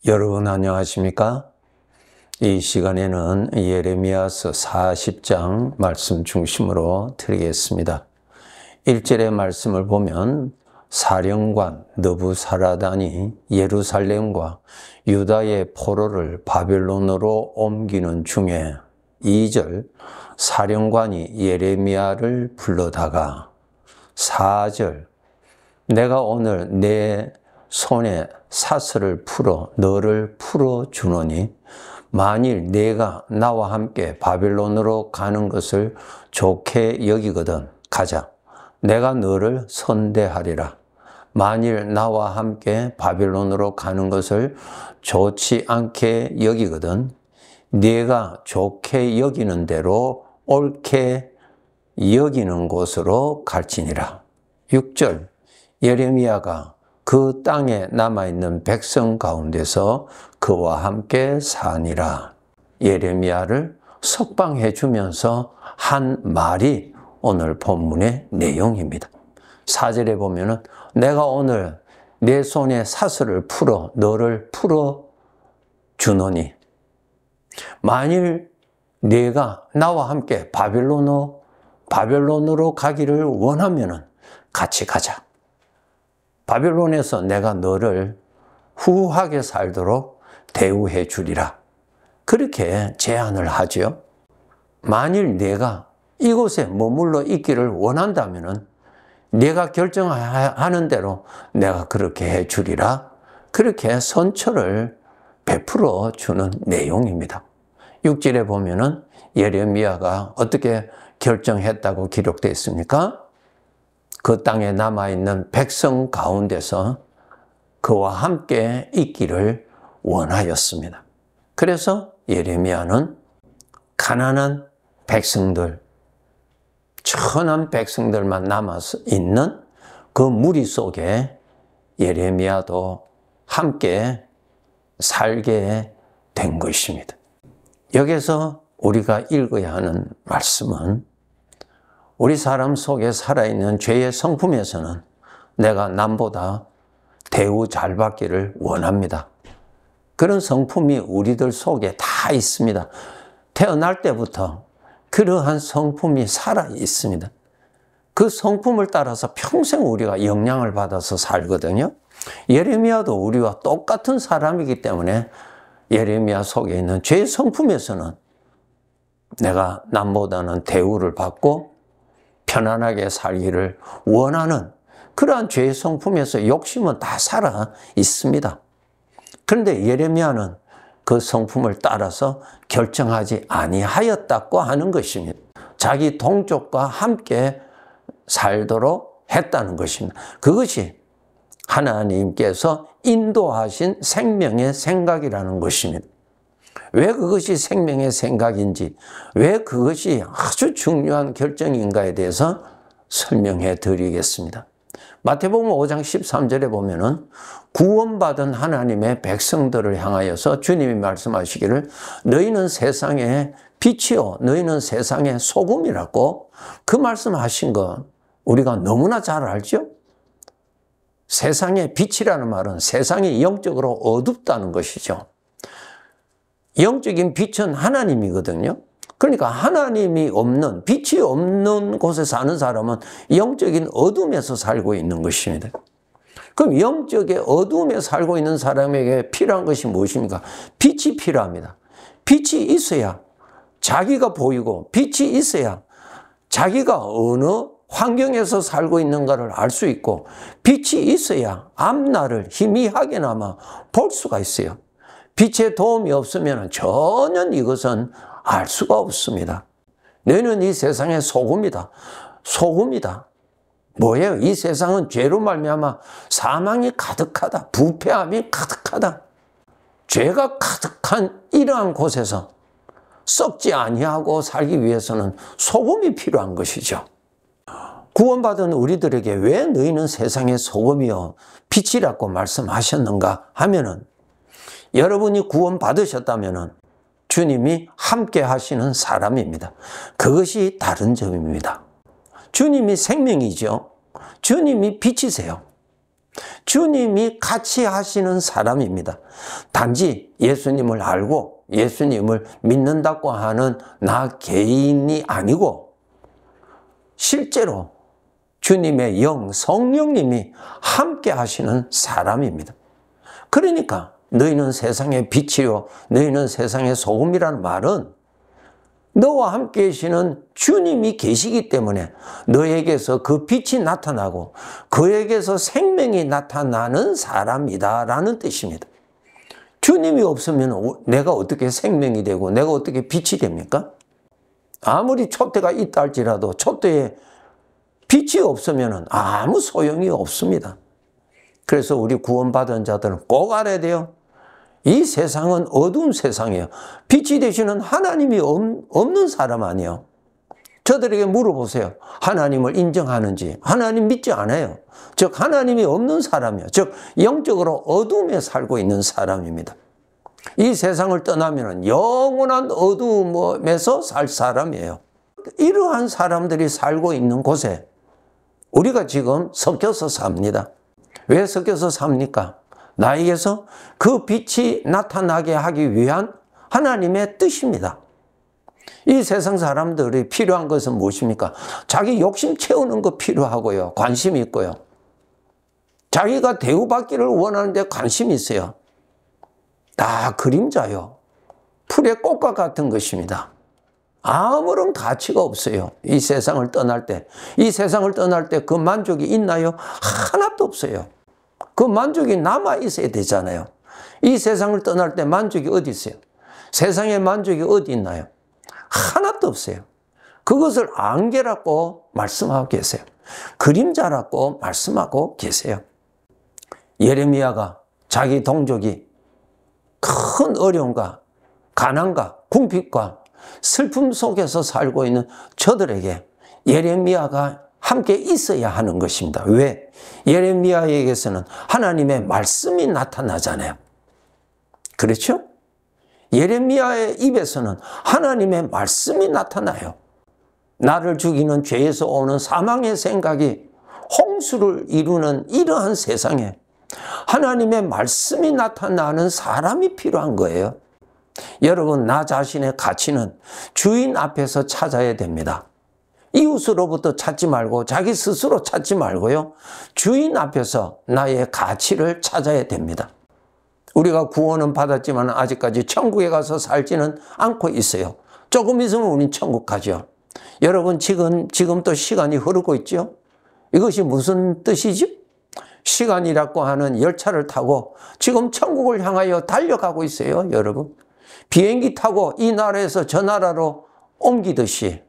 여러분 안녕하십니까? 이 시간에는 예레미야서 40장 말씀 중심으로 드리겠습니다. 1절의 말씀을 보면 사령관 느부사라단이 예루살렘과 유다의 포로를 바벨론으로 옮기는 중에 2절 사령관이 예레미야를 불러다가 4절 내가 오늘 내 손에 사슬을 풀어 너를 풀어주노니 만일 내가 나와 함께 바벨론으로 가는 것을 좋게 여기거든 가자. 내가 너를 선대하리라. 만일 나와 함께 바벨론으로 가는 것을 좋지 않게 여기거든 네가 좋게 여기는 대로 옳게 여기는 곳으로 갈지니라. 6절 예레미야가 그 땅에 남아있는 백성 가운데서 그와 함께 사니라. 예레미야를 석방해 주면서 한 말이 오늘 본문의 내용입니다. 4절에 보면은 내가 오늘 내 손에 사슬을 풀어 너를 풀어 주노니 만일 네가 나와 함께 바벨론으로 가기를 원하면은 같이 가자. 바벨론에서 내가 너를 후하게 살도록 대우해 주리라. 그렇게 제안을 하죠. 만일 내가 이곳에 머물러 있기를 원한다면 네가 결정하는 대로 내가 그렇게 해 주리라. 그렇게 선처를 베풀어 주는 내용입니다. 6절에 보면은 예레미야가 어떻게 결정했다고 기록되어 있습니까? 그 땅에 남아있는 백성 가운데서 그와 함께 있기를 원하였습니다. 그래서 예레미야는 가난한 백성들, 천한 백성들만 남아서 있는 그 무리 속에 예레미야도 함께 살게 된 것입니다. 여기서 우리가 읽어야 하는 말씀은 우리 사람 속에 살아있는 죄의 성품에서는 내가 남보다 대우 잘 받기를 원합니다. 그런 성품이 우리들 속에 다 있습니다. 태어날 때부터 그러한 성품이 살아 있습니다. 그 성품을 따라서 평생 우리가 영향을 받아서 살거든요. 예레미야도 우리와 똑같은 사람이기 때문에 예레미야 속에 있는 죄의 성품에서는 내가 남보다는 대우를 받고 편안하게 살기를 원하는 그러한 죄의 성품에서 욕심은 다 살아 있습니다. 그런데 예레미야는 그 성품을 따라서 결정하지 아니하였다고 하는 것입니다. 자기 동족과 함께 살도록 했다는 것입니다. 그것이 하나님께서 인도하신 생명의 생각이라는 것입니다. 왜 그것이 생명의 생각인지, 왜 그것이 아주 중요한 결정인가에 대해서 설명해 드리겠습니다. 마태복음 5장 13절에 보면은 구원받은 하나님의 백성들을 향하여서 주님이 말씀하시기를 너희는 세상의 빛이요 너희는 세상의 소금이라고 그 말씀하신 거 우리가 너무나 잘 알죠? 세상의 빛이라는 말은 세상이 영적으로 어둡다는 것이죠. 영적인 빛은 하나님이거든요. 그러니까 하나님이 없는, 빛이 없는 곳에 사는 사람은 영적인 어둠에서 살고 있는 것입니다. 그럼 영적의 어둠에 살고 있는 사람에게 필요한 것이 무엇입니까? 빛이 필요합니다. 빛이 있어야 자기가 보이고 빛이 있어야 자기가 어느 환경에서 살고 있는가를 알 수 있고 빛이 있어야 앞날을 희미하게나마 볼 수가 있어요. 빛의 도움이 없으면 전혀 이것은 알 수가 없습니다. 너희는 이 세상의 소금이다. 소금이다. 뭐예요? 이 세상은 죄로 말미암아 사망이 가득하다. 부패함이 가득하다. 죄가 가득한 이러한 곳에서 썩지 아니하고 살기 위해서는 소금이 필요한 것이죠. 구원받은 우리들에게 왜 너희는 세상의 소금이요 빛이라고 말씀하셨는가 하면은 여러분이 구원받으셨다면은 주님이 함께 하시는 사람입니다. 그것이 다른 점입니다. 주님이 생명이죠. 주님이 빛이세요. 주님이 같이 하시는 사람입니다. 단지 예수님을 알고 예수님을 믿는다고 하는 나 개인이 아니고 실제로 주님의 영, 성령님이 함께 하시는 사람입니다. 그러니까 너희는 세상의 빛이요 너희는 세상의 소금이라는 말은 너와 함께 계시는 주님이 계시기 때문에 너에게서 그 빛이 나타나고 그에게서 생명이 나타나는 사람이다 라는 뜻입니다. 주님이 없으면 내가 어떻게 생명이 되고 내가 어떻게 빛이 됩니까? 아무리 촛대가 있다 할지라도 촛대에 빛이 없으면 아무 소용이 없습니다. 그래서 우리 구원받은 자들은 꼭 알아야 돼요. 이 세상은 어두운 세상이에요. 빛이 되시는 하나님이 없는 사람 아니에요. 저들에게 물어보세요. 하나님을 인정하는지. 하나님 믿지 않아요. 즉 하나님이 없는 사람이에요. 즉 영적으로 어둠에 살고 있는 사람입니다. 이 세상을 떠나면 영원한 어둠에서 살 사람이에요. 이러한 사람들이 살고 있는 곳에 우리가 지금 섞여서 삽니다. 왜 섞여서 삽니까? 나에게서 그 빛이 나타나게 하기 위한 하나님의 뜻입니다. 이 세상 사람들이 필요한 것은 무엇입니까? 자기 욕심 채우는 거 필요하고요. 관심이 있고요. 자기가 대우받기를 원하는데 관심이 있어요. 다 그림자요. 풀의 꽃과 같은 것입니다. 아무런 가치가 없어요. 이 세상을 떠날 때. 이 세상을 떠날 때 그 만족이 있나요? 하나도 없어요. 그 만족이 남아 있어야 되잖아요. 이 세상을 떠날 때 만족이 어디 있어요? 세상의 만족이 어디 있나요? 하나도 없어요. 그것을 안개라고 말씀하고 계세요. 그림자라고 말씀하고 계세요. 예레미야가 자기 동족이 큰 어려움과 가난과 궁핍과 슬픔 속에서 살고 있는 저들에게 예레미야가 함께 있어야 하는 것입니다. 왜? 예레미야에게서는 하나님의 말씀이 나타나잖아요. 그렇죠? 예레미야의 입에서는 하나님의 말씀이 나타나요. 나를 죽이는 죄에서 오는 사망의 생각이 홍수를 이루는 이러한 세상에 하나님의 말씀이 나타나는 사람이 필요한 거예요. 여러분, 나 자신의 가치는 주인 앞에서 찾아야 됩니다. 이웃으로부터 찾지 말고 자기 스스로 찾지 말고요. 주인 앞에서 나의 가치를 찾아야 됩니다. 우리가 구원은 받았지만 아직까지 천국에 가서 살지는 않고 있어요. 조금 있으면 우린 천국 가죠. 여러분, 지금 또 시간이 흐르고 있죠? 이것이 무슨 뜻이죠? 시간이라고 하는 열차를 타고 지금 천국을 향하여 달려가고 있어요, 여러분. 비행기 타고 이 나라에서 저 나라로 옮기듯이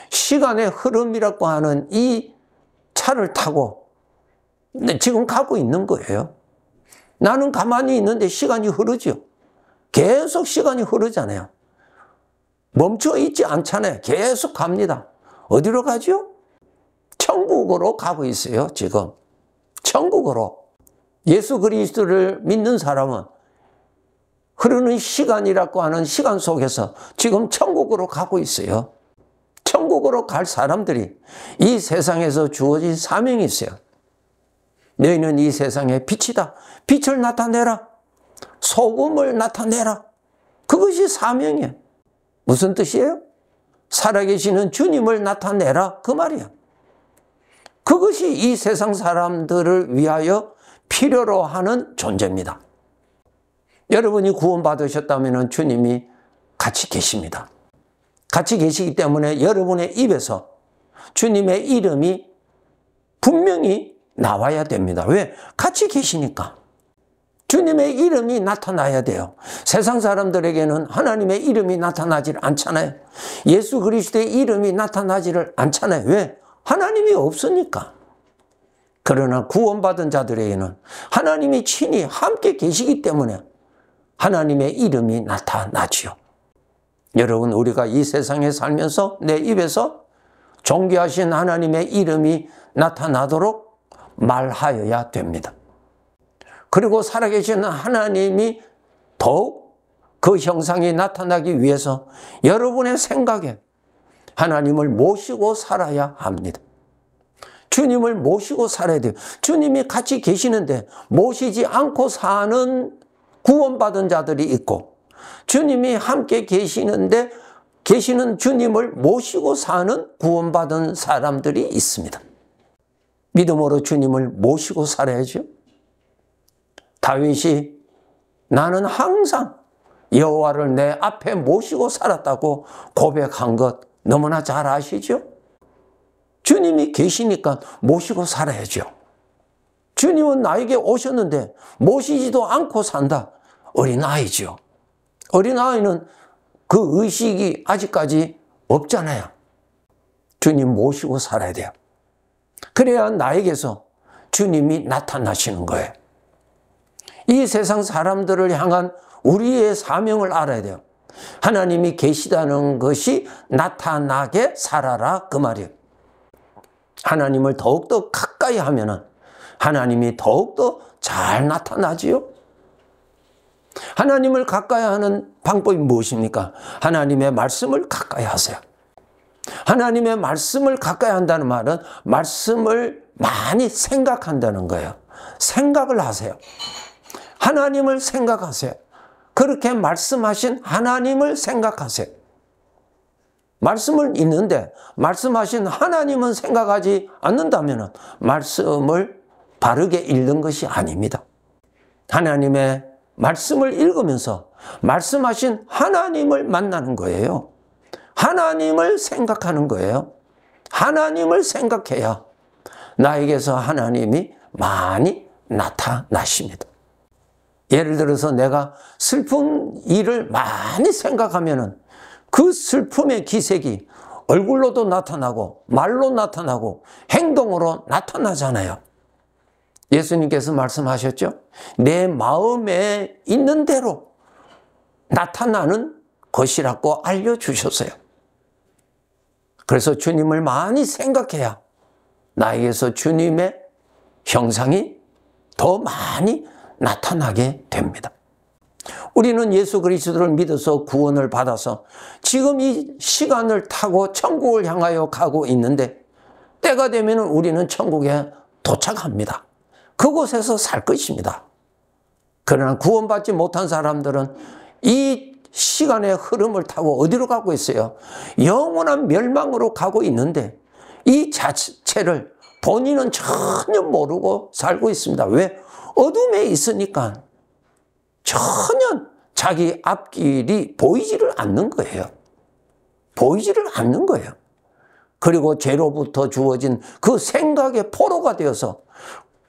시간의 흐름이라고 하는 이 차를 타고 지금 가고 있는 거예요. 나는 가만히 있는데 시간이 흐르죠. 계속 시간이 흐르잖아요. 멈춰 있지 않잖아요. 계속 갑니다. 어디로 가죠? 천국으로 가고 있어요, 지금. 천국으로. 예수 그리스도를 믿는 사람은 흐르는 시간이라고 하는 시간 속에서 지금 천국으로 가고 있어요. 천국으로 갈 사람들이 이 세상에서 주어진 사명이 있어요. 너희는 이 세상의 빛이다. 빛을 나타내라. 소금을 나타내라. 그것이 사명이에요. 무슨 뜻이에요? 살아계시는 주님을 나타내라. 그 말이에요. 그것이 이 세상 사람들을 위하여 필요로 하는 존재입니다. 여러분이 구원받으셨다면 주님이 같이 계십니다. 같이 계시기 때문에 여러분의 입에서 주님의 이름이 분명히 나와야 됩니다. 왜? 같이 계시니까. 주님의 이름이 나타나야 돼요. 세상 사람들에게는 하나님의 이름이 나타나질 않잖아요. 예수 그리스도의 이름이 나타나지를 않잖아요. 왜? 하나님이 없으니까. 그러나 구원받은 자들에게는 하나님이 친히 함께 계시기 때문에 하나님의 이름이 나타나지요. 여러분, 우리가 이 세상에 살면서 내 입에서 존귀하신 하나님의 이름이 나타나도록 말하여야 됩니다. 그리고 살아계신 하나님이 더욱 그 형상이 나타나기 위해서 여러분의 생각에 하나님을 모시고 살아야 합니다. 주님을 모시고 살아야 돼요. 주님이 같이 계시는데 모시지 않고 사는 구원받은 자들이 있고, 주님이 함께 계시는데 계시는 주님을 모시고 사는 구원받은 사람들이 있습니다. 믿음으로 주님을 모시고 살아야죠. 다윗이 나는 항상 여호와를 내 앞에 모시고 살았다고 고백한 것 너무나 잘 아시죠? 주님이 계시니까 모시고 살아야죠. 주님은 나에게 오셨는데 모시지도 않고 산다. 어린아이죠. 어린아이는 그 의식이 아직까지 없잖아요. 주님 모시고 살아야 돼요. 그래야 나에게서 주님이 나타나시는 거예요. 이 세상 사람들을 향한 우리의 사명을 알아야 돼요. 하나님이 계시다는 것이 나타나게 살아라, 그 말이에요. 하나님을 더욱더 가까이 하면은 하나님이 더욱더 잘 나타나지요. 하나님을 가까이 하는 방법이 무엇입니까? 하나님의 말씀을 가까이 하세요. 하나님의 말씀을 가까이 한다는 말은 말씀을 많이 생각한다는 거예요. 생각을 하세요. 하나님을 생각하세요. 그렇게 말씀하신 하나님을 생각하세요. 말씀을 읽는데 말씀하신 하나님은 생각하지 않는다면 말씀을 바르게 읽는 것이 아닙니다. 하나님의 말씀을 읽으면서 말씀하신 하나님을 만나는 거예요. 하나님을 생각하는 거예요. 하나님을 생각해야 나에게서 하나님이 많이 나타나십니다. 예를 들어서 내가 슬픈 일을 많이 생각하면은 그 슬픔의 기색이 얼굴로도 나타나고 말로 나타나고 행동으로 나타나잖아요. 예수님께서 말씀하셨죠? 내 마음에 있는 대로 나타나는 것이라고 알려주셨어요. 그래서 주님을 많이 생각해야 나에게서 주님의 형상이 더 많이 나타나게 됩니다. 우리는 예수 그리스도를 믿어서 구원을 받아서 지금 이 시간을 타고 천국을 향하여 가고 있는데 때가 되면 우리는 천국에 도착합니다. 그곳에서 살 것입니다. 그러나 구원받지 못한 사람들은 이 시간의 흐름을 타고 어디로 가고 있어요? 영원한 멸망으로 가고 있는데 이 자체를 본인은 전혀 모르고 살고 있습니다. 왜? 어둠에 있으니까 전혀 자기 앞길이 보이지를 않는 거예요. 보이지를 않는 거예요. 그리고 죄로부터 주어진 그 생각의 포로가 되어서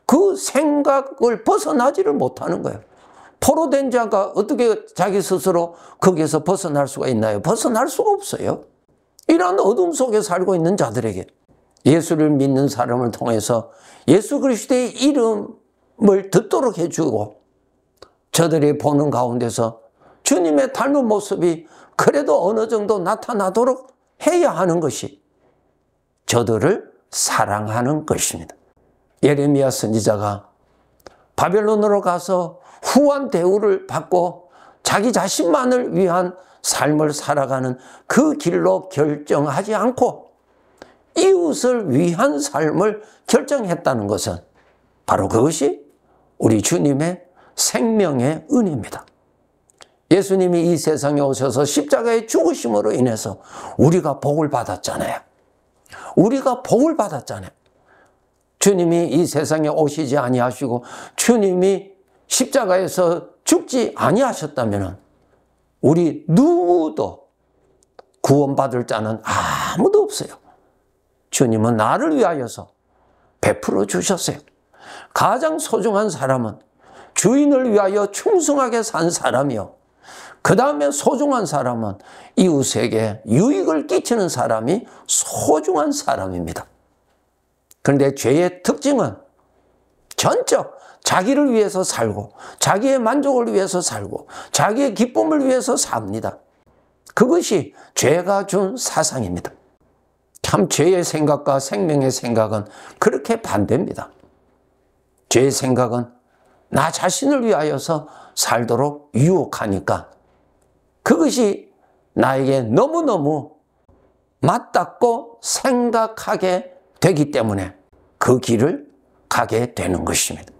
그 생각을 벗어나지를 못하는 거예요. 포로된 자가 어떻게 자기 스스로 거기에서 벗어날 수가 있나요? 벗어날 수가 없어요. 이런 어둠 속에 살고 있는 자들에게 예수를 믿는 사람을 통해서 예수 그리스도의 이름을 듣도록 해주고 저들이 보는 가운데서 주님의 닮은 모습이 그래도 어느 정도 나타나도록 해야 하는 것이 저들을 사랑하는 것입니다. 예레미야 선지자가 바벨론으로 가서 후한 대우를 받고 자기 자신만을 위한 삶을 살아가는 그 길로 결정하지 않고 이웃을 위한 삶을 결정했다는 것은 바로 그것이 우리 주님의 생명의 은혜입니다. 예수님이 이 세상에 오셔서 십자가의 죽으심으로 인해서 우리가 복을 받았잖아요. 우리가 복을 받았잖아요. 주님이 이 세상에 오시지 아니하시고 주님이 십자가에서 죽지 아니하셨다면 우리 누구도 구원받을 자는 아무도 없어요. 주님은 나를 위하여서 베풀어 주셨어요. 가장 소중한 사람은 주인을 위하여 충성하게 산 사람이요. 그 다음에 소중한 사람은 이웃에게 유익을 끼치는 사람이 소중한 사람입니다. 그런데 죄의 특징은 전적 자기를 위해서 살고 자기의 만족을 위해서 살고 자기의 기쁨을 위해서 삽니다. 그것이 죄가 준 사상입니다. 참 죄의 생각과 생명의 생각은 그렇게 반대입니다. 죄의 생각은 나 자신을 위하여서 살도록 유혹하니까 그것이 나에게 너무너무 맞닿고 생각하게 되기 때문에 그 길을 가게 되는 것입니다.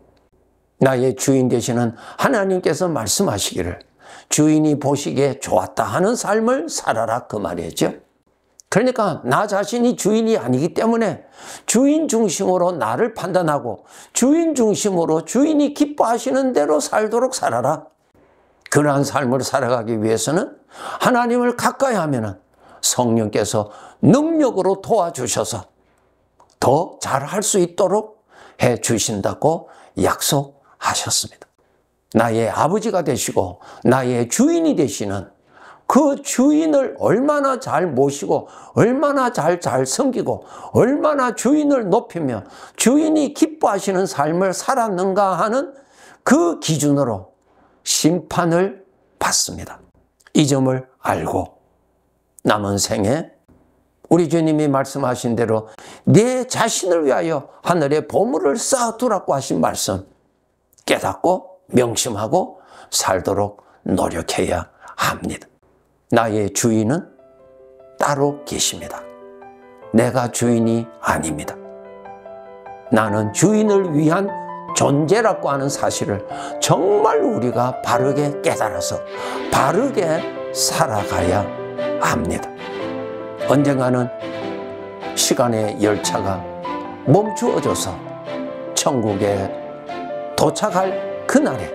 나의 주인 되시는 하나님께서 말씀하시기를 주인이 보시기에 좋았다 하는 삶을 살아라 그 말이죠. 그러니까 나 자신이 주인이 아니기 때문에 주인 중심으로 나를 판단하고 주인 중심으로 주인이 기뻐하시는 대로 살도록 살아라. 그러한 삶을 살아가기 위해서는 하나님을 가까이 하면은 성령께서 능력으로 도와주셔서 더 잘할 수 있도록 해 주신다고 약속하셨습니다. 나의 아버지가 되시고 나의 주인이 되시는 그 주인을 얼마나 잘 모시고 얼마나 잘 섬기고 얼마나 주인을 높이며 주인이 기뻐하시는 삶을 살았는가 하는 그 기준으로 심판을 받습니다. 이 점을 알고 남은 생에 우리 주님이 말씀하신 대로 내 자신을 위하여 하늘에 보물을 쌓아두라고 하신 말씀 깨닫고 명심하고 살도록 노력해야 합니다. 나의 주인은 따로 계십니다. 내가 주인이 아닙니다. 나는 주인을 위한 존재라고 하는 사실을 정말 우리가 바르게 깨달아서 바르게 살아가야 합니다. 언젠가는 시간의 열차가 멈추어져서 천국에 도착할 그날에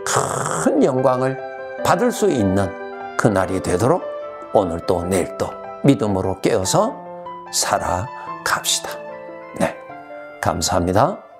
큰 영광을 받을 수 있는 그날이 되도록 오늘도 내일도 믿음으로 깨어서 살아갑시다. 네, 감사합니다.